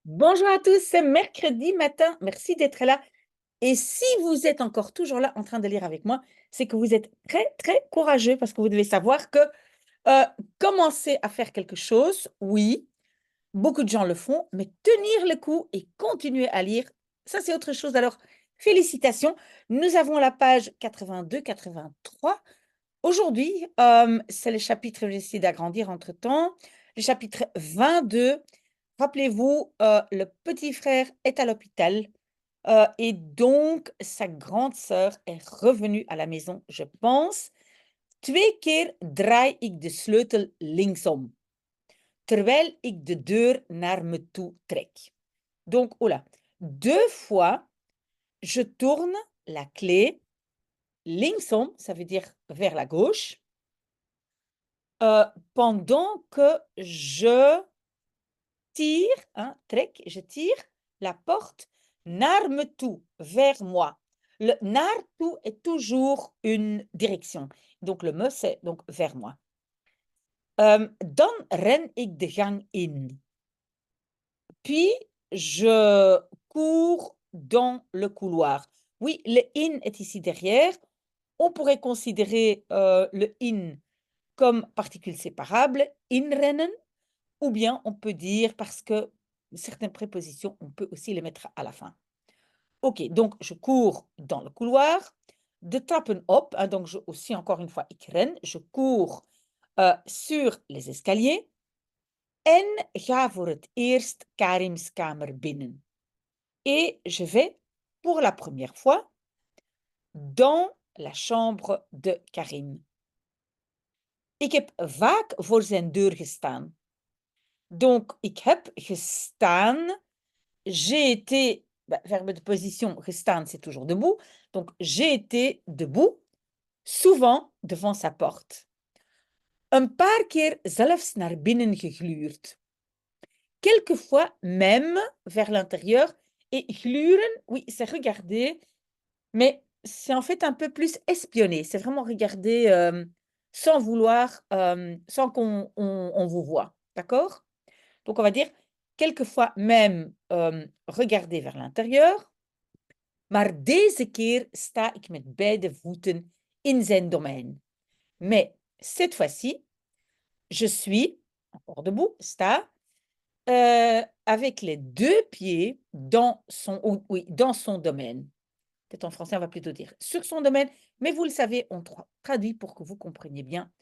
Bonjour à tous, c'est mercredi matin. Merci d'être là. Et si vous êtes encore toujours là en train de lire avec moi, c'est que vous êtes très, très courageux parce que vous devez savoir que euh, commencer à faire quelque chose, oui, beaucoup de gens le font, mais tenir le coup et continuer à lire, ça c'est autre chose. Alors, félicitations. Nous avons la page 82-83. Aujourd'hui, c'est le chapitre, j'essaie d'agrandir entre-temps, le chapitre 22. Rappelez-vous, le petit frère est à l'hôpital et donc sa grande sœur est revenue à la maison, je pense. Twee keer draai ik de sleutel linksom, terwijl ik de deur naar me toe trek. Donc, oh là, deux fois, je tourne la clé linksom, ça veut dire vers la gauche, pendant que je tire, hein, trek, je tire la porte naar me toe, vers moi. Le naartoe est toujours une direction. Donc le me, c'est donc vers moi. Dan ren ik de gang in. Puis je cours dans le couloir. Oui, le in est ici derrière. On pourrait considérer le in comme particule séparable, inrennen, ou bien on peut dire, parce que certaines prépositions, on peut aussi les mettre à la fin. Ok, donc je cours dans le couloir. De trappen op, hein, donc aussi encore une fois, ik ren, je cours sur les escaliers. En ga voor het eerst Karim's kamer binnen. Et je vais pour la première fois dans la chambre de Karim. Ik heb vaak voor zijn deur gestaan. Donc, ik heb gestaan, j'ai été, verbe de position, gestaan, c'est toujours debout. Donc, j'ai été debout, souvent devant sa porte. Een paar keer zelfs naar binnen gegluurd. Quelquefois même vers l'intérieur. Et gluren, oui, c'est regarder, mais c'est en fait un peu plus espionner. C'est vraiment regarder sans vouloir, sans qu'on vous voit. D'accord? Donc, on va dire quelquefois même regarder vers l'intérieur. Maar deze keer sta ik met beide voeten in zijn domein. Mais cette fois-ci, je suis, encore debout, sta, avec les deux pieds dans son, oui, dans son domaine. Peut-être en français, on va plutôt dire sur son domaine, mais vous le savez, on traduit pour que vous compreniez bien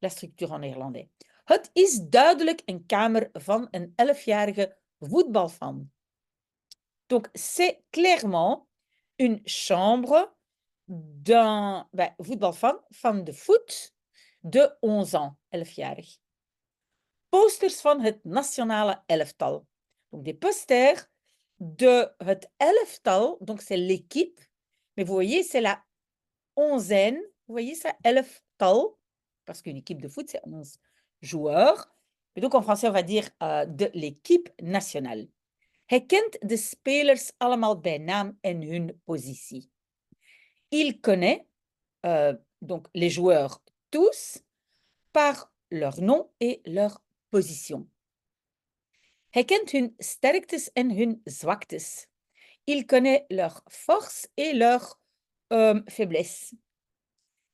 la structure en néerlandais. Het is duidelijk een kamer van een 11-jarige voetbalfan. Donc, c'est clairement une chambre d'un voetbalfan, fan de foot, de 11 ans, 11-jarig. Posters van het nationale elftal. Donc, des posters de het elftal, donc c'est l'équipe, mais vous voyez, c'est la onzaine, vous voyez ça, elftal, parce qu'une équipe de foot, c'est 11 joueurs. Et donc, en français, on va dire de l'équipe nationale. Hij kent de spelers allemaal bij naam en hun positie. Il connaît donc les joueurs tous par leur nom et leur position. Hij kent hun sterktes en hun zwaktes. Il connaît leurs forces et leurs faiblesses.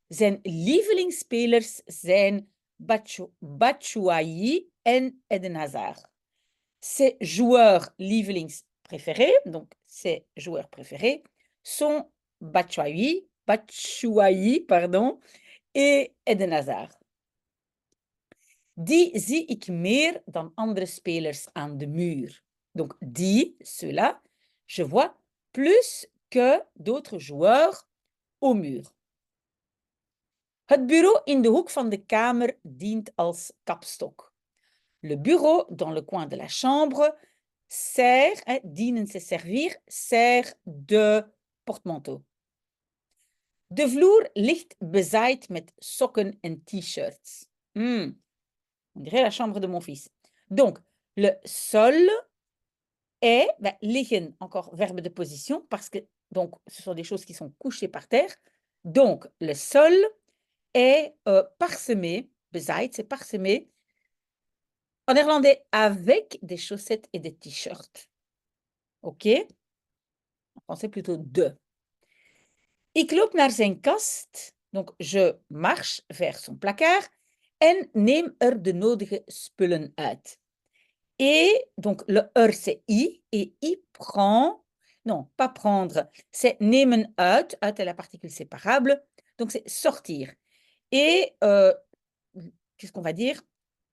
Zijn lievelingsspelers zijn Batshuayi en Eden Hazard. Ses joueurs lievelings préférés, donc ses joueurs préférés, sont Batshuayi, pardon, et Eden Hazard. Die zie ik meer dan andere spelers aan de muur. Donc, die, ceux-là, je vois plus que d'autres joueurs au mur. Het bureau in de hoek van de kamer dient als kapstok. Le bureau dans le coin de la chambre sert, dienen, c'est servir, sert de porte-manteau. De vloer ligt bezaaid met sokken en t-shirts. On dirait la chambre de mon fils. Donc, le sol est, liggen, encore verbe de position, parce que donc, ce sont des choses qui sont couchées par terre. Donc, le sol est parsemé, bezaaid, c'est parsemé, en néerlandais, avec des chaussettes et des t-shirts. Ok? En français plutôt de. Ik loop naar zijn kast. Donc, je marche vers son placard en neem er de nodige spullen uit. Et donc, le c'est I, et I prend, non, pas prendre, c'est nemen uit, uit est la particule séparable, donc c'est sortir. Et, qu'est-ce qu'on va dire?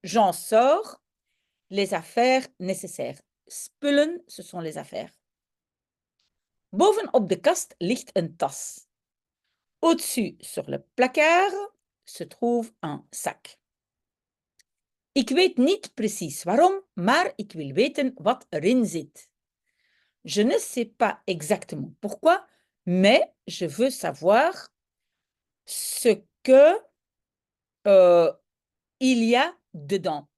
J'en sors les affaires nécessaires. Spullen, ce sont les affaires. Bovenop de kast ligt een tas. Au-dessus, sur le placard, se trouve un sac. Ik weet niet precies waarom, maar ik wil weten wat erin zit. Je ne sais pas exactement pourquoi, mais je veux savoir ce que il y a dedans.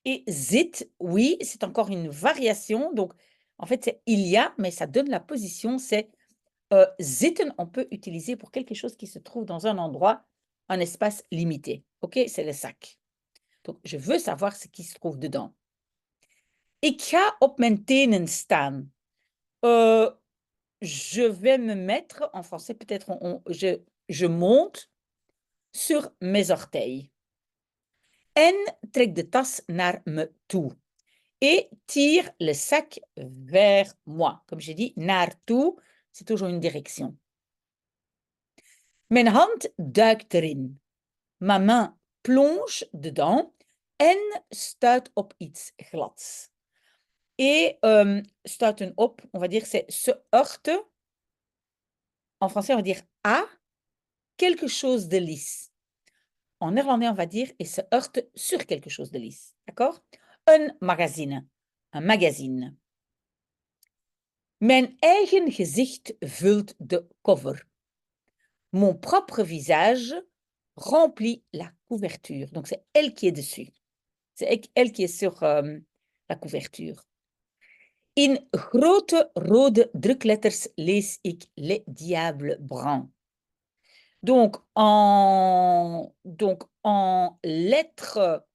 Et zit, oui, c'est encore une variation. Donc, en fait, c'est il y a, mais ça donne la position. C'est zitten, on peut utiliser pour quelque chose qui se trouve dans un endroit, un espace limité. OK, c'est le sac. Donc, je veux savoir ce qui se trouve dedans. Ik ga op mijn tenen staan. Je vais me mettre, en français peut-être, je monte sur mes orteils. En trek de tas naar me toe. Et tire le sac vers moi. Comme j'ai dit, naartoe, c'est toujours une direction. Mijn hand duikt erin. Ma main plonge dedans en stuit op iets glads. Et stuiten op, on va dire, c'est se heurte. En français, on va dire à quelque chose de lisse. En néerlandais, on va dire et se heurte sur quelque chose de lisse. D'accord? Een magazine. Un magazine. Mijn eigen gezicht vult de cover. Mon propre visage remplit la couverture. Donc, c'est elle qui est dessus. C'est elle qui est sur la couverture. In grote rode drukletters lees ik Les Diables Bruns. Donc, en lettres,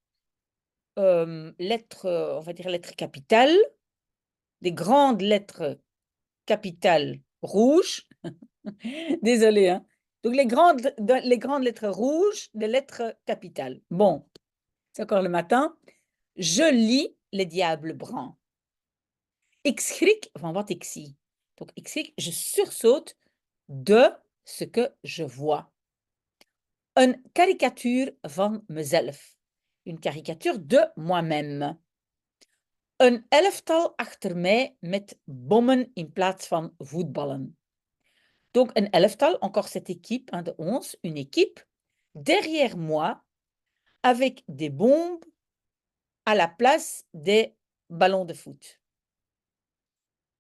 on va dire lettres capitales, des grandes lettres capitales rouges. Désolée, hein. Donc, les grandes lettres rouges, des lettres capitales. Bon, c'est encore le matin. Je lis Les Diables Bruns. Ik schrik van wat ik zie. Donc, ik schrik, je sursaute de ce que je vois. Een caricature van mezelf. Une caricature de moi-même. Een elftal achter mij met bommen in plaats van voetballen. Donc, un elftal, encore cette équipe, hein, de 11, une équipe, derrière moi, avec des bombes à la place des ballons de foot.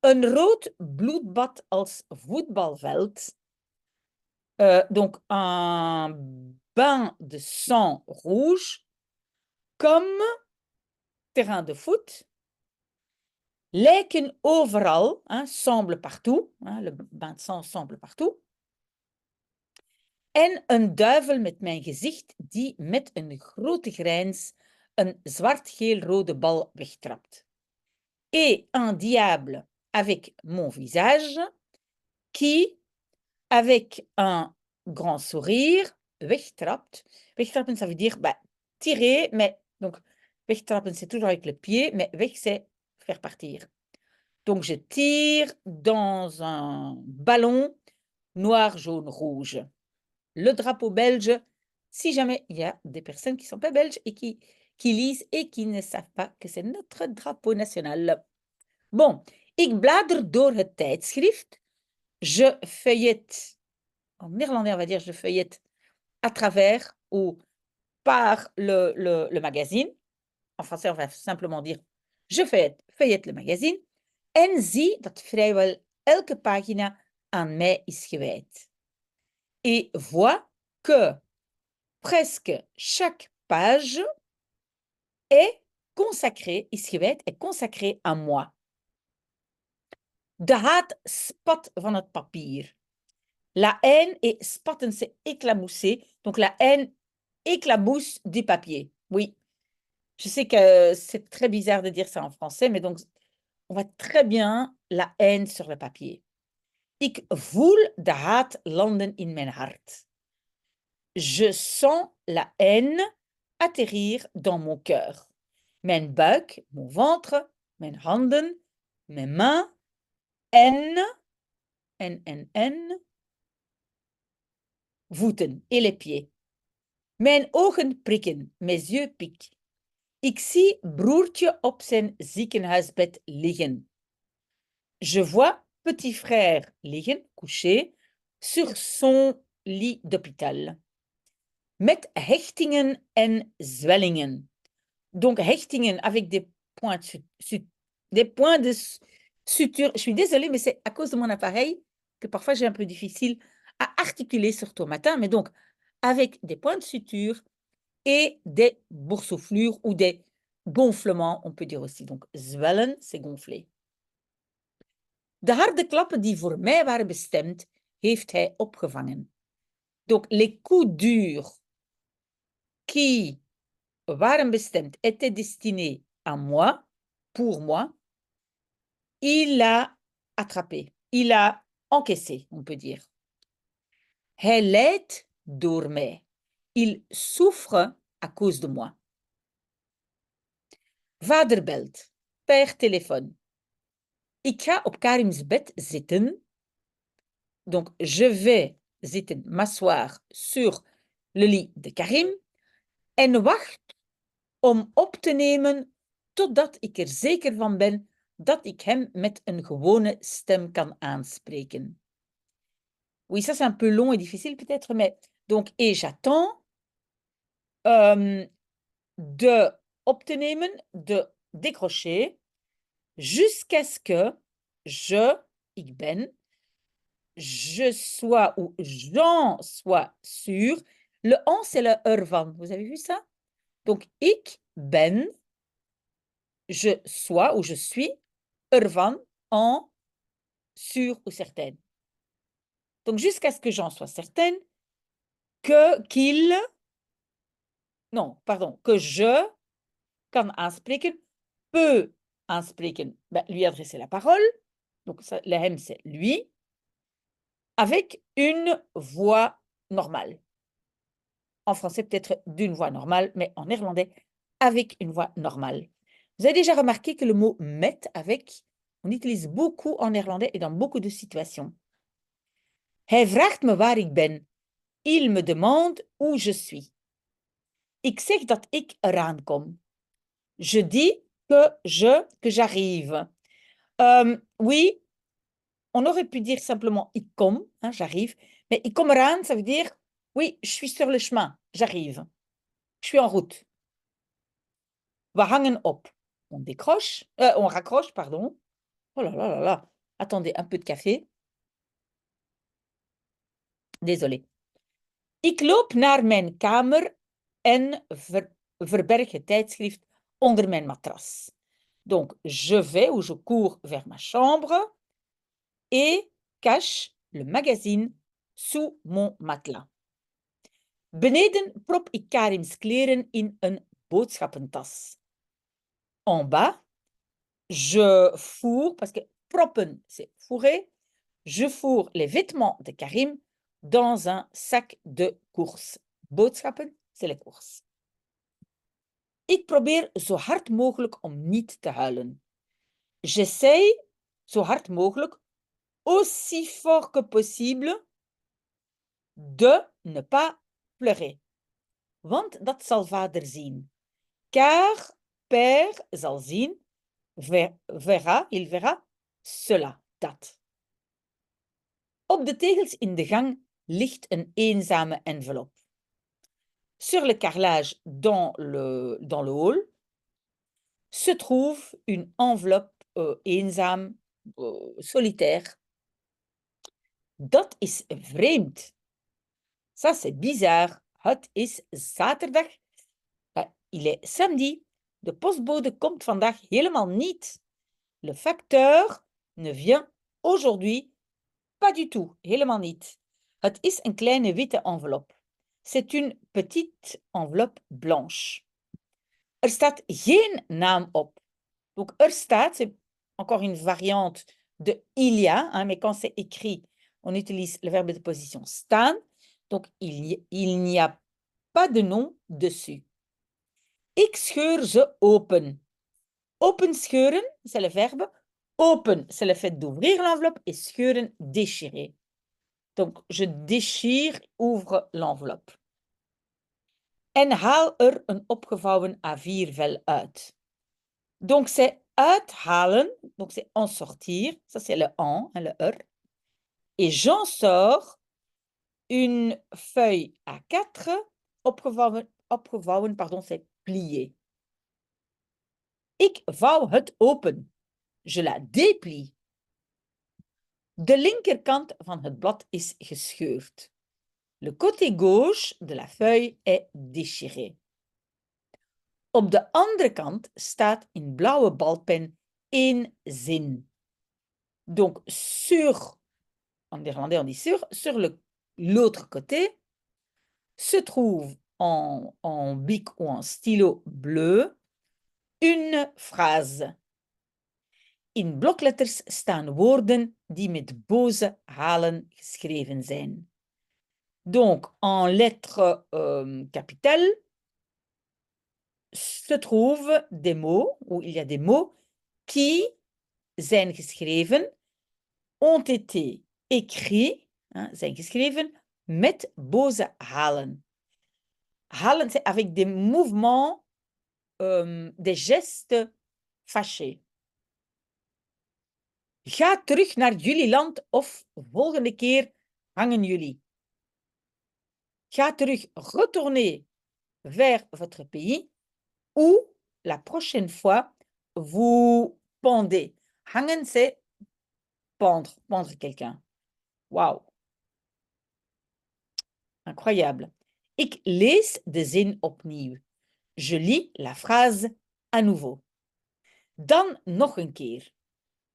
Een rood bloedbad als voetbalveld. Donc, un bain de sang rouge, comme terrain de foot. Lijken overal, hein, semble partout. Hein, le bain de sang semble partout. En een duivel met mijn gezicht die met een grote grijns een zwart-geel-rode bal wegtrapt. Et un diable avec mon visage qui, avec un grand sourire, wegtrapt. Wegtrappen, ça veut dire tirer, mais donc wegtrappen, c'est toujours avec le pied, mais weg, c'est faire partir. Donc, je tire dans un ballon noir, jaune, rouge. Le drapeau belge, si jamais il y a des personnes qui ne sont pas belges et qui lisent et qui ne savent pas que c'est notre drapeau national. Bon, ik blader door het tijdschrift. Je feuillette. En néerlandais, on va dire je feuillette à travers ou par le magazine. En français, on va simplement dire je feuillette le magazine. En zie dat vrijwel elke pagina aan mij is gewijd. Et vois que presque chaque page est consacrée, est consacrée à moi. De haat spat van het papier. La haine et spatten, c'est éclabousser. Donc la haine éclabousse du papier. Oui, je sais que c'est très bizarre de dire ça en français, mais donc on voit très bien la haine sur le papier. Ik voel de haat landen in mijn hart. Je sens la haine atterrir dans mon cœur. Mijn buik, mon ventre, mijn handen, mes mains, voeten et les pieds. Mijn ogen prikken, mes yeux piquent. Ik zie broertje op zijn ziekenhuisbed liggen. Je vois petit frère liggen, couché, sur son lit d'hôpital. Met hechtingen en zwellingen. Donc, hechtingen avec des points de suture. Je suis désolée, mais c'est à cause de mon appareil que parfois j'ai un peu difficile à articuler, surtout au matin. Mais donc, avec des points de suture et des boursouflures ou des gonflements, on peut dire aussi. Donc, zwellen, c'est gonfler. De harde klappen die voor mij waren bestemd, heeft hij opgevangen. Donc, les coups durs qui waren bestemd, étaient destinés à moi, pour moi, il l'a attrapé. Il a encaissé, on peut dire. Hij lijdt door mij. Il souffre à cause de moi. Vader belt. Père téléphone. Ik ga op Karim's bed zitten. Donc, je vais zitten, m'asseoir sur le lit de Karim en wacht om op te nemen totdat ik er zeker van ben dat ik hem met een gewone stem kan aanspreken. Oui, ça c'est un peu long et difficile peut-être, mais donc, et j'attends de op te nemen, de décrocher, jusqu'à ce que ik ben, je sois ou j'en sois sûr. Le en, c'est le van. Vous avez vu ça? Donc, ik ben, je sois ou je suis ervan, en, sûr ou certaine. Donc, jusqu'à ce que j'en sois certaine que je kan aanspreken, peut aanspreken, lui adresser la parole. Donc, ça, le hem, c'est lui, avec une voix normale. En français, peut-être d'une voix normale, mais en néerlandais, avec une voix normale. Vous avez déjà remarqué que le mot met, avec, on utilise beaucoup en néerlandais et dans beaucoup de situations. Hij vraagt me waar ik ben. Il me demande où je suis. Ik zeg dat ik eraan kom. Je dis que j'arrive. Oui, on aurait pu dire simplement ik kom, hein, j'arrive, mais ik kom eraan, ça veut dire oui, je suis sur le chemin, j'arrive. Je suis en route. We hangen op. On raccroche, pardon. Oh là là là là. Attendez, un peu de café. Désolé. Ik loop naar mijn kamer en verberg het tijdschrift onder mijn matras. Donc, je vais ou je cours vers ma chambre et cache le magazine sous mon matelas. Beneden prop ik Karim's kleren in een boodschappentas. En bas, je fourre, parce que proppen, c'est fourrer, je fourre les vêtements de Karim dans un sac de course. Boodschappen, c'est les courses. Ik probeer zo hard mogelijk om niet te huilen. J'essaye zo hard mogelijk, aussi fort que possible, de ne pas pleurer. Want dat zal vader zien. Car père zal zien, il verra cela, dat. Op de tegels in de gang ligt een eenzame envelop. Sur le carrelage dans le hall se trouve une enveloppe eenzaam, solitaire. Dat is vreemd. Ça, c'est bizarre. Het is zaterdag. Il est samedi. De postbode komt vandaag helemaal niet. Le facteur ne vient aujourd'hui pas du tout. Helemaal niet. Het is een kleine witte enveloppe. C'est une petite enveloppe blanche. Er staat geen naam op. Donc, er staat, encore une variante de il y a, hein, mais quand c'est écrit, on utilise le verbe de position staan. Donc, il n'y a pas de nom dessus. Ik scheur ze open. Open scheuren, c'est le verbe. Open, c'est le fait d'ouvrir l'enveloppe et scheuren, déchirer. Donc, je déchire, ouvre l'enveloppe. En haal er een opgevouwen A4-vel uit. Donc, c'est uithalen, donc c'est en sortir, ça c'est le en, hein, le er. Et j'en sors une feuille A4, opgevouwen, pardon, c'est plié. Ik vouw het open. Je la déplie. De linkerkant van het blad is gescheurd. Le côté gauche de la feuille est déchiré. Op de andere kant staat in blauwe balpen één zin. Donc, en néerlandais on dit sur l'autre côté, se trouve en bic ou en stylo bleu une phrase. In blokletters staan woorden die met boze halen geschreven zijn. Donc, en lettres capitales, se trouvent des mots, ou il y a des mots qui zijn geschreven, ont été écrits, hein, zijn geschreven met boze halen. Halen, c'est avec des mouvements, des gestes fâchés. Ga terug naar jullie land of volgende keer hangen jullie. Ga terug, retournez vers votre pays ou la prochaine fois vous pendez. Hangen, c'est pendre quelqu'un. Waouh! Incroyable. Ik lees de zin opnieuw. Je lis la phrase à nouveau. Dan nog een keer.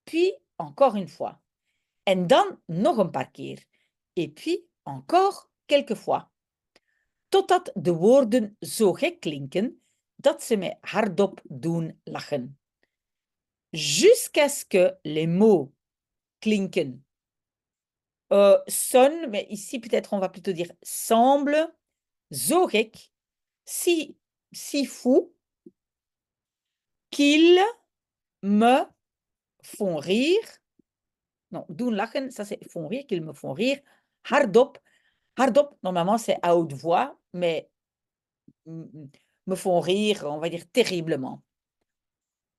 Puis encore une fois. En dan nog een paar keer. Et puis encore quelques fois. Totdat de woorden zo gek klinken dat ze mij hardop doen lachen. Jusqu'à ce que les mots klinken, sonnent, mais ici peut-être on va plutôt dire semble, zo gek, si fou, qu'ils me font rire. Non, doen lachen, ça c'est font rire, qu'ils me font rire. Hardop, hardop, normalement c'est à haute voix, mais me font rire, on va dire terriblement.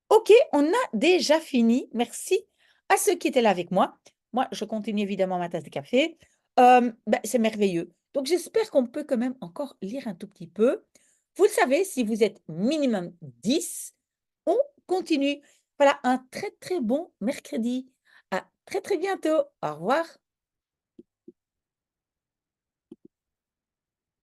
Ok, on a déjà fini. Merci à ceux qui étaient là avec moi. Moi, je continue évidemment ma tasse de café. C'est merveilleux. Donc, j'espère qu'on peut quand même encore lire un tout petit peu. Vous le savez, si vous êtes minimum 10, on continue. Voilà, un très, très bon mercredi. À très, très bientôt. Au revoir.